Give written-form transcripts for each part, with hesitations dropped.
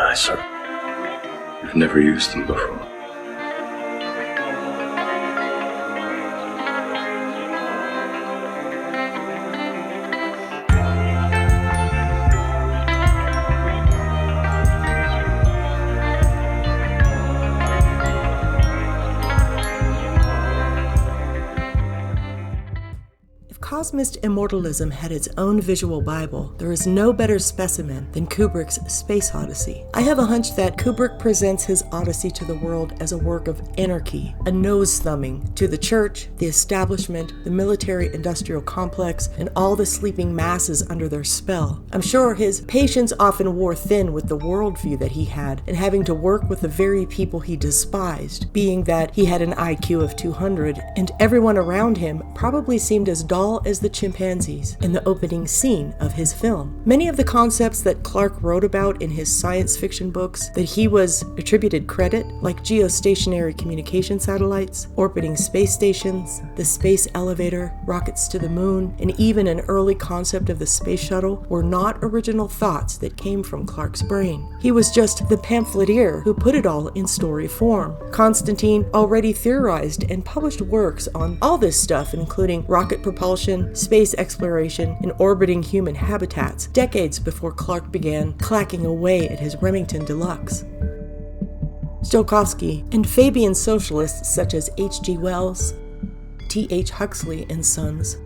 nicer. You've never used them before. Cosmist immortalism had its own visual Bible. There is no better specimen than Kubrick's Space Odyssey. I have a hunch that Kubrick presents his Odyssey to the world as a work of anarchy, a nose-thumbing to the church, the establishment, the military-industrial complex, and all the sleeping masses under their spell. I'm sure his patience often wore thin with the worldview that he had, and having to work with the very people he despised, being that he had an IQ of 200, and everyone around him probably seemed as dull as the chimpanzees in the opening scene of his film. Many of the concepts that Clarke wrote about in his science fiction books that he was attributed credit, like geostationary communication satellites, orbiting space stations, the space elevator, rockets to the moon, and even an early concept of the space shuttle, were not original thoughts that came from Clarke's brain. He was just the pamphleteer who put it all in story form. Constantine already theorized and published works on all this stuff, including rocket propulsion, space exploration, and orbiting human habitats, decades before Clarke began clacking away at his Remington Deluxe. Tsiolkovsky and Fabian socialists such as H.G. Wells, T.H. Huxley and Sons,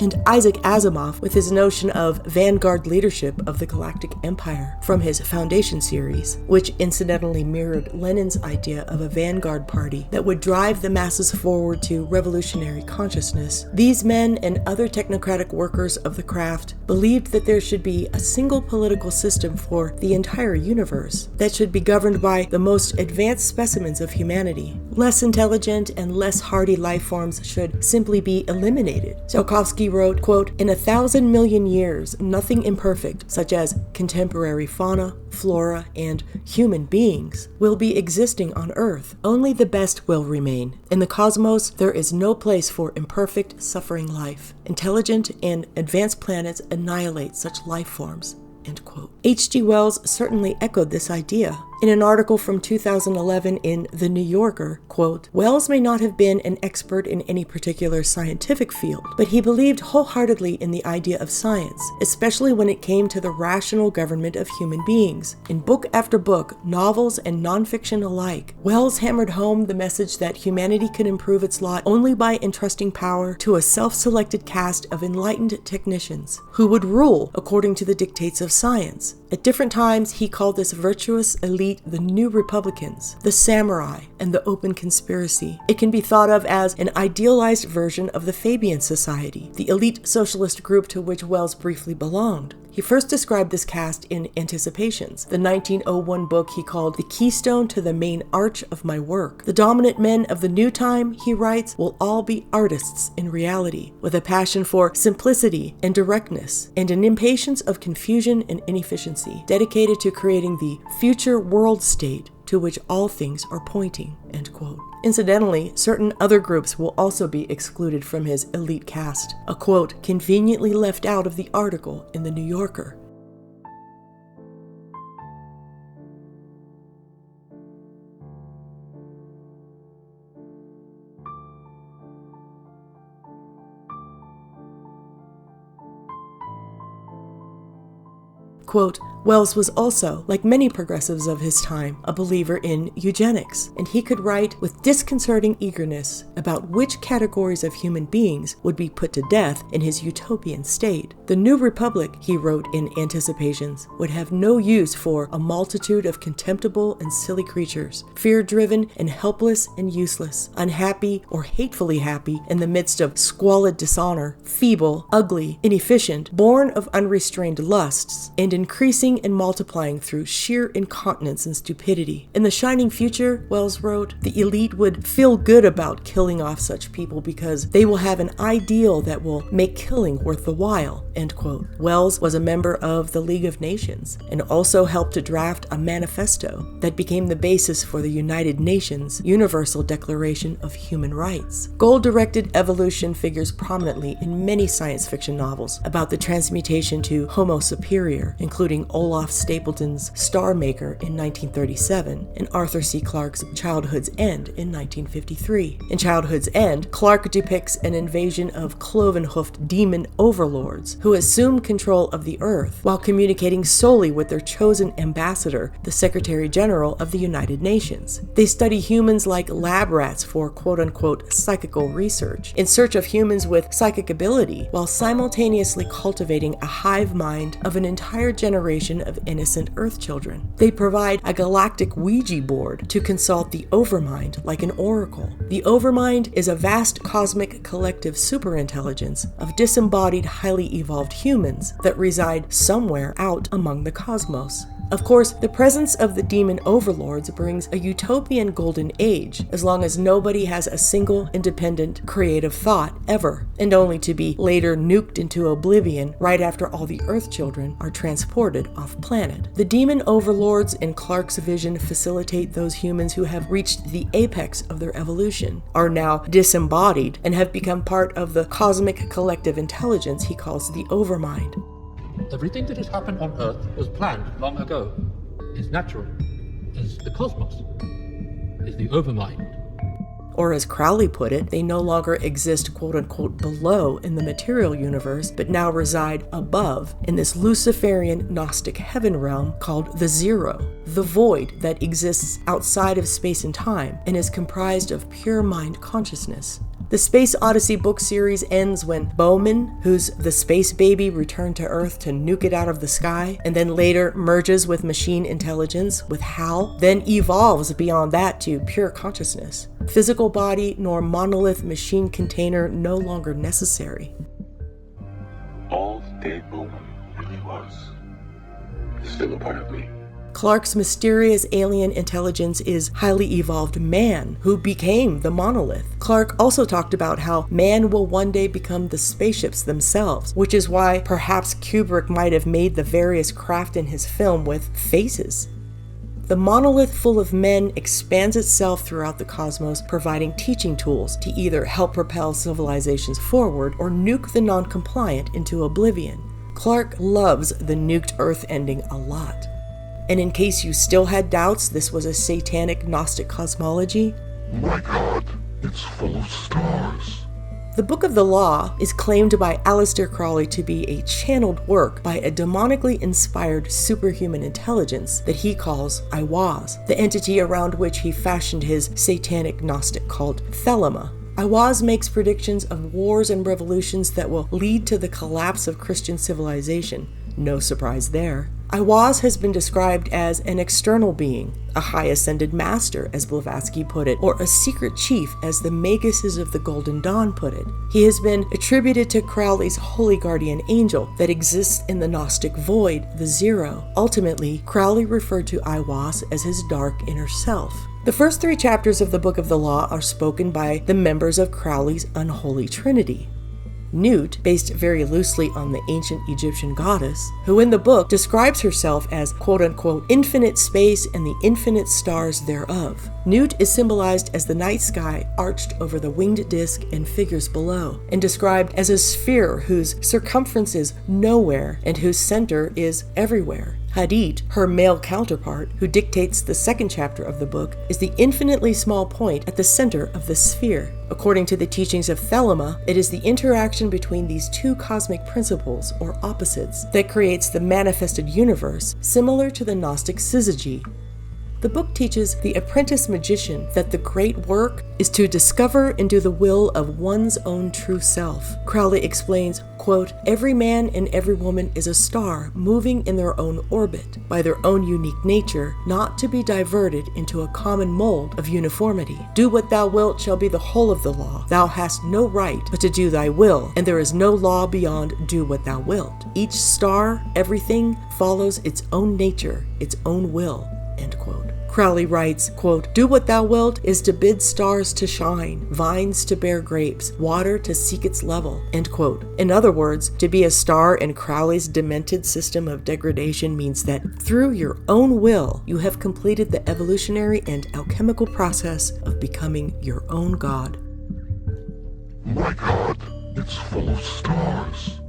and Isaac Asimov with his notion of vanguard leadership of the Galactic Empire from his Foundation series, which incidentally mirrored Lenin's idea of a vanguard party that would drive the masses forward to revolutionary consciousness. These men and other technocratic workers of the craft believed that there should be a single political system for the entire universe that should be governed by the most advanced specimens of humanity. Less intelligent and less hardy life forms should simply be eliminated. Tsiolkovsky wrote, quote, "In 1,000 million years, nothing imperfect, such as contemporary fauna, flora, and human beings, will be existing on Earth. Only the best will remain. In the cosmos, there is no place for imperfect, suffering life. Intelligent and advanced planets annihilate such life forms." End quote. H.G. Wells certainly echoed this idea. In an article from 2011 in The New Yorker, quote, "Wells may not have been an expert in any particular scientific field, but he believed wholeheartedly in the idea of science, especially when it came to the rational government of human beings. In book after book, novels and nonfiction alike, Wells hammered home the message that humanity could improve its lot only by entrusting power to a self-selected caste of enlightened technicians who would rule according to the dictates of science. At different times, he called this virtuous elite the New Republicans, the Samurai, and the Open Conspiracy. It can be thought of as an idealized version of the Fabian Society, the elite socialist group to which Wells briefly belonged. He first described this caste in Anticipations, the 1901 book he called the keystone to the main arch of my work. The dominant men of the new time, he writes, will all be artists in reality, with a passion for simplicity and directness, and an impatience of confusion and inefficiency, dedicated to creating the future world state to which all things are pointing, end quote. Incidentally, certain other groups will also be excluded from his elite caste, a quote conveniently left out of the article in The New Yorker. Quote, Wells was also, like many progressives of his time, a believer in eugenics, and he could write with disconcerting eagerness about which categories of human beings would be put to death in his utopian state. The New Republic, he wrote in Anticipations, would have no use for a multitude of contemptible and silly creatures, fear-driven and helpless and useless, unhappy or hatefully happy in the midst of squalid dishonor, feeble, ugly, inefficient, born of unrestrained lusts, and increasing and multiplying through sheer incontinence and stupidity. In the shining future, Wells wrote, the elite would feel good about killing off such people because they will have an ideal that will make killing worth the while, end quote. Wells was a member of the League of Nations and also helped to draft a manifesto that became the basis for the United Nations Universal Declaration of Human Rights. Goal-directed evolution figures prominently in many science fiction novels about the transmutation to Homo superior, including Olaf Stapleton's Star Maker in 1937 and Arthur C. Clarke's Childhood's End in 1953. In Childhood's End, Clarke depicts an invasion of cloven-hoofed demon overlords who assume control of the Earth while communicating solely with their chosen ambassador, the Secretary General of the United Nations. They study humans like lab rats for quote-unquote psychical research, in search of humans with psychic ability, while simultaneously cultivating a hive mind of an entire generation of innocent Earth children. They provide a galactic Ouija board to consult the Overmind like an oracle. The Overmind is a vast cosmic collective superintelligence of disembodied, highly evolved humans that reside somewhere out among the cosmos. Of course, the presence of the demon overlords brings a utopian golden age, as long as nobody has a single independent creative thought ever, and only to be later nuked into oblivion right after all the Earth children are transported off planet. The demon overlords in Clarke's vision facilitate those humans who have reached the apex of their evolution, are now disembodied, and have become part of the cosmic collective intelligence he calls the Overmind. Everything that has happened on Earth was planned long ago. It's natural. It's the cosmos. It's the overmind. Or as Crowley put it, they no longer exist quote-unquote below in the material universe, but now reside above in this Luciferian Gnostic heaven realm called the Zero, the void that exists outside of space and time and is comprised of pure mind consciousness. The Space Odyssey book series ends when Bowman, who's the space baby returned to Earth to nuke it out of the sky, and then later merges with machine intelligence, with Hal, then evolves beyond that to pure consciousness. Physical body nor monolith machine container no longer necessary. All Dave Bowman really was is still a part of me. Clarke's mysterious alien intelligence is highly evolved man, who became the monolith. Clarke also talked about how man will one day become the spaceships themselves, which is why perhaps Kubrick might have made the various craft in his film with faces. The monolith full of men expands itself throughout the cosmos, providing teaching tools to either help propel civilizations forward or nuke the non-compliant into oblivion. Clarke loves the nuked Earth ending a lot. And in case you still had doubts this was a satanic Gnostic cosmology, my God, it's full of stars. The Book of the Law is claimed by Aleister Crowley to be a channeled work by a demonically inspired superhuman intelligence that he calls Aiwaz, the entity around which he fashioned his satanic Gnostic cult Thelema. Aiwaz makes predictions of wars and revolutions that will lead to the collapse of Christian civilization. No surprise there. Aiwaz has been described as an external being, a high ascended master, as Blavatsky put it, or a secret chief, as the Maguses of the Golden Dawn put it. He has been attributed to Crowley's holy guardian angel that exists in the Gnostic void, the Zero. Ultimately, Crowley referred to Aiwaz as his dark inner self. The first 3 chapters of the Book of the Law are spoken by the members of Crowley's unholy trinity. Nut, based very loosely on the ancient Egyptian goddess, who in the book describes herself as quote-unquote infinite space and the infinite stars thereof. Nut is symbolized as the night sky arched over the winged disk and figures below, and described as a sphere whose circumference is nowhere and whose center is everywhere. Hadit, her male counterpart, who dictates the second chapter of the book, is the infinitely small point at the center of the sphere. According to the teachings of Thelema, it is the interaction between these 2 cosmic principles, or opposites, that creates the manifested universe, similar to the Gnostic syzygy. The book teaches the apprentice magician that the great work is to discover and do the will of one's own true self. Crowley explains, quote, "Every man and every woman is a star moving in their own orbit, by their own unique nature, not to be diverted into a common mold of uniformity. Do what thou wilt shall be the whole of the law. Thou hast no right but to do thy will, and there is no law beyond do what thou wilt. Each star, everything, follows its own nature, its own will." End quote. Crowley writes, quote, "Do what thou wilt is to bid stars to shine, vines to bear grapes, water to seek its level." End quote. In other words, to be a star in Crowley's demented system of degradation means that through your own will, you have completed the evolutionary and alchemical process of becoming your own god. My God, it's full of stars.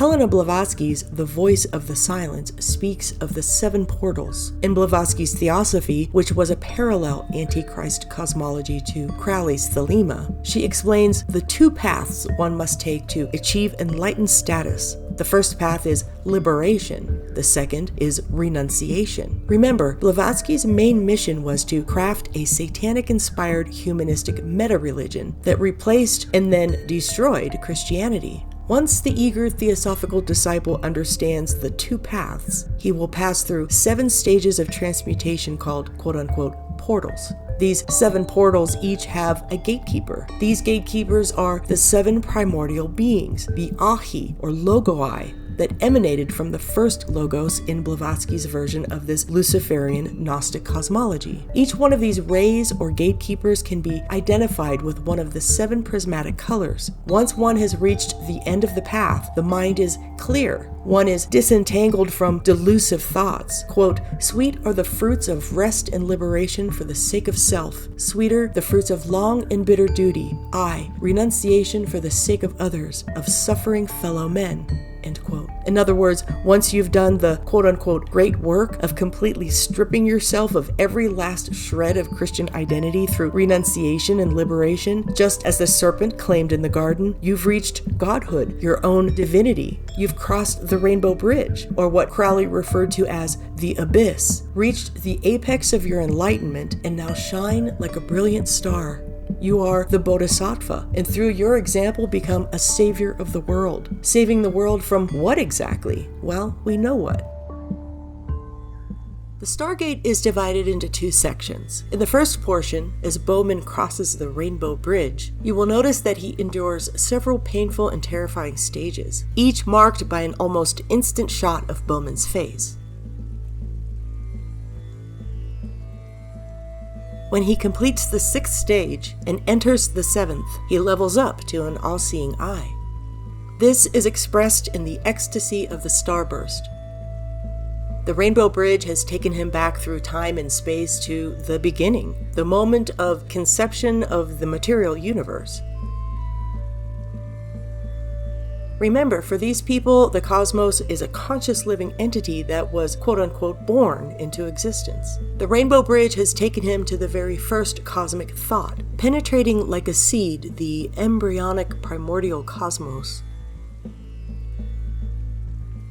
Helena Blavatsky's The Voice of the Silence speaks of the 7 portals. In Blavatsky's Theosophy, which was a parallel Antichrist cosmology to Crowley's Thelema, she explains the 2 paths one must take to achieve enlightened status. The first path is liberation. The second is renunciation. Remember, Blavatsky's main mission was to craft a satanic-inspired humanistic meta-religion that replaced and then destroyed Christianity. Once the eager Theosophical disciple understands the 2 paths, he will pass through 7 stages of transmutation called quote-unquote portals. These 7 portals each have a gatekeeper. These gatekeepers are the 7 primordial beings, the Ahi or Logoi, that emanated from the first Logos in Blavatsky's version of this Luciferian Gnostic cosmology. Each one of these rays or gatekeepers can be identified with one of the 7 prismatic colors. Once one has reached the end of the path, the mind is clear. One is disentangled from delusive thoughts. Quote, "Sweet are the fruits of rest and liberation for the sake of self. Sweeter the fruits of long and bitter duty. Aye, renunciation for the sake of others, of suffering fellow men." End quote. In other words, once you've done the quote-unquote great work of completely stripping yourself of every last shred of Christian identity through renunciation and liberation, just as the serpent claimed in the garden, you've reached godhood, your own divinity. You've crossed the rainbow bridge, or what Crowley referred to as the abyss, reached the apex of your enlightenment, and now shine like a brilliant star. You are the Bodhisattva, and through your example become a savior of the world. Saving the world from what exactly? Well, we know what. The Stargate is divided into 2 sections. In the first portion, as Bowman crosses the Rainbow Bridge, you will notice that he endures several painful and terrifying stages, each marked by an almost instant shot of Bowman's face. When he completes the 6th stage and enters the 7th, he levels up to an all-seeing eye. This is expressed in the ecstasy of the starburst. The Rainbow Bridge has taken him back through time and space to the beginning, the moment of conception of the material universe. Remember, for these people, the cosmos is a conscious living entity that was quote-unquote born into existence. The Rainbow Bridge has taken him to the very first cosmic thought, penetrating like a seed the embryonic primordial cosmos,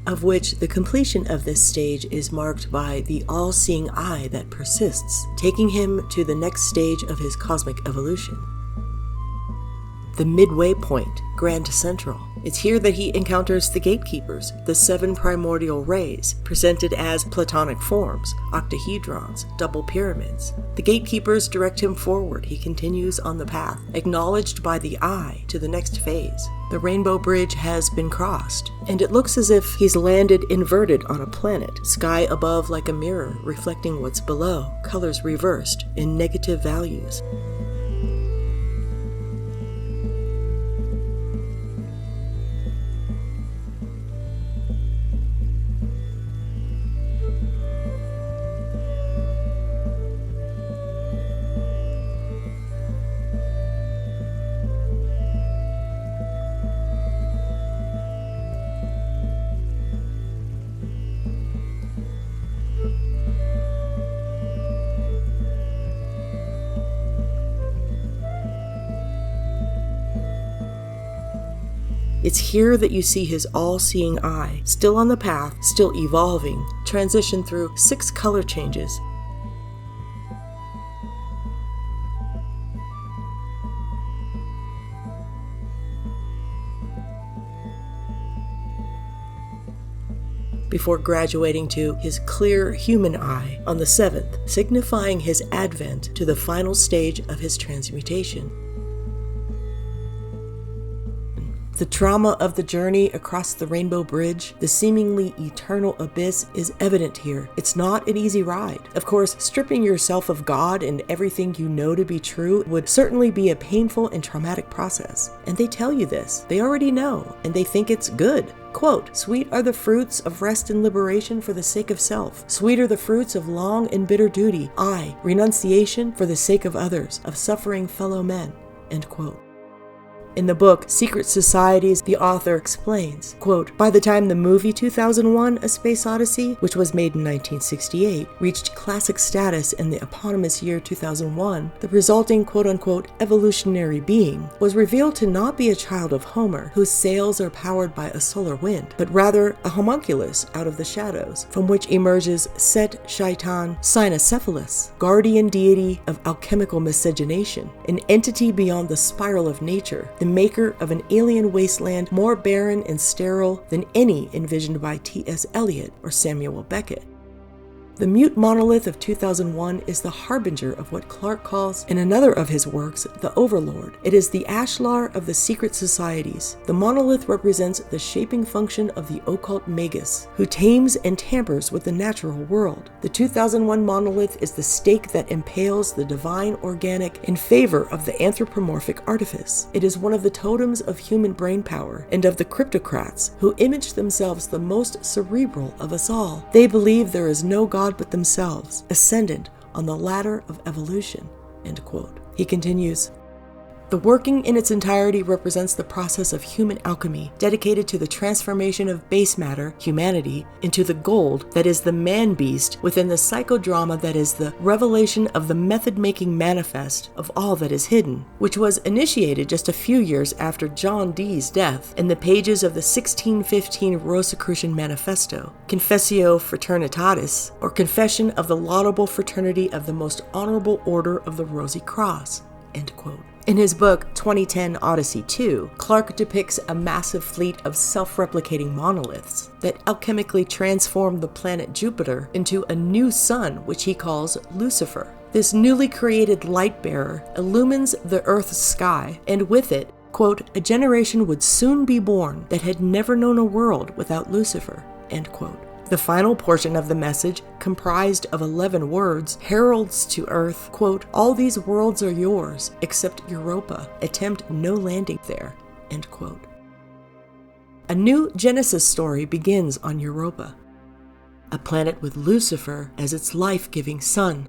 of which the completion of this stage is marked by the all-seeing eye that persists, taking him to the next stage of his cosmic evolution. The midway point, Grand Central. It's here that he encounters the gatekeepers, the 7 primordial rays, presented as platonic forms, octahedrons, double pyramids. The gatekeepers direct him forward. He continues on the path, acknowledged by the eye, to the next phase. The Rainbow Bridge has been crossed, and it looks as if he's landed inverted on a planet, sky above like a mirror, reflecting what's below, colors reversed in negative values. It's here that you see his all-seeing eye, still on the path, still evolving, transition through 6 color changes. Before graduating to his clear human eye on the 7th, signifying his advent to the final stage of his transmutation. The trauma of the journey across the Rainbow Bridge, the seemingly eternal abyss, is evident here. It's not an easy ride. Of course, stripping yourself of God and everything you know to be true would certainly be a painful and traumatic process. And they tell you this. They already know, and they think it's good. Quote, "Sweet are the fruits of rest and liberation for the sake of self. Sweet are the fruits of long and bitter duty. Aye, renunciation for the sake of others, of suffering fellow men." End quote. In the book Secret Societies, the author explains, quote, "By the time the movie 2001: A Space Odyssey, which was made in 1968, reached classic status in the eponymous year 2001, the resulting quote-unquote evolutionary being was revealed to not be a child of Homer, whose sails are powered by a solar wind, but rather a homunculus out of the shadows, from which emerges Set Shaitan Cynocephalus, guardian deity of alchemical miscegenation, an entity beyond the spiral of nature, the maker of an alien wasteland more barren and sterile than any envisioned by T.S. Eliot or Samuel Beckett. The mute monolith of 2001 is the harbinger of what Clarke calls, in another of his works, the Overlord. It is the ashlar of the secret societies. The monolith represents the shaping function of the occult magus, who tames and tampers with the natural world. The 2001 monolith is the stake that impales the divine organic in favor of the anthropomorphic artifice. It is one of the totems of human brainpower and of the cryptocrats, who image themselves the most cerebral of us all. They believe there is no God but themselves, ascendant on the ladder of evolution." End quote. He continues, "The working in its entirety represents the process of human alchemy, dedicated to the transformation of base matter, humanity, into the gold that is the man-beast within the psychodrama that is the revelation of the method-making manifest of all that is hidden, which was initiated just a few years after John Dee's death in the pages of the 1615 Rosicrucian Manifesto, Confessio Fraternitatis, or Confession of the Laudable Fraternity of the Most Honorable Order of the Rosy Cross." End quote. In his book 2010 Odyssey 2, Clarke depicts a massive fleet of self-replicating monoliths that alchemically transform the planet Jupiter into a new sun, which he calls Lucifer. This newly created light-bearer illumines the Earth's sky, and with it, quote, "a generation would soon be born that had never known a world without Lucifer," end quote. The final portion of the message, comprised of 11 words, heralds to Earth, quote, "all these worlds are yours, except Europa. Attempt no landing there," end quote. A new Genesis story begins on Europa, a planet with Lucifer as its life-giving sun.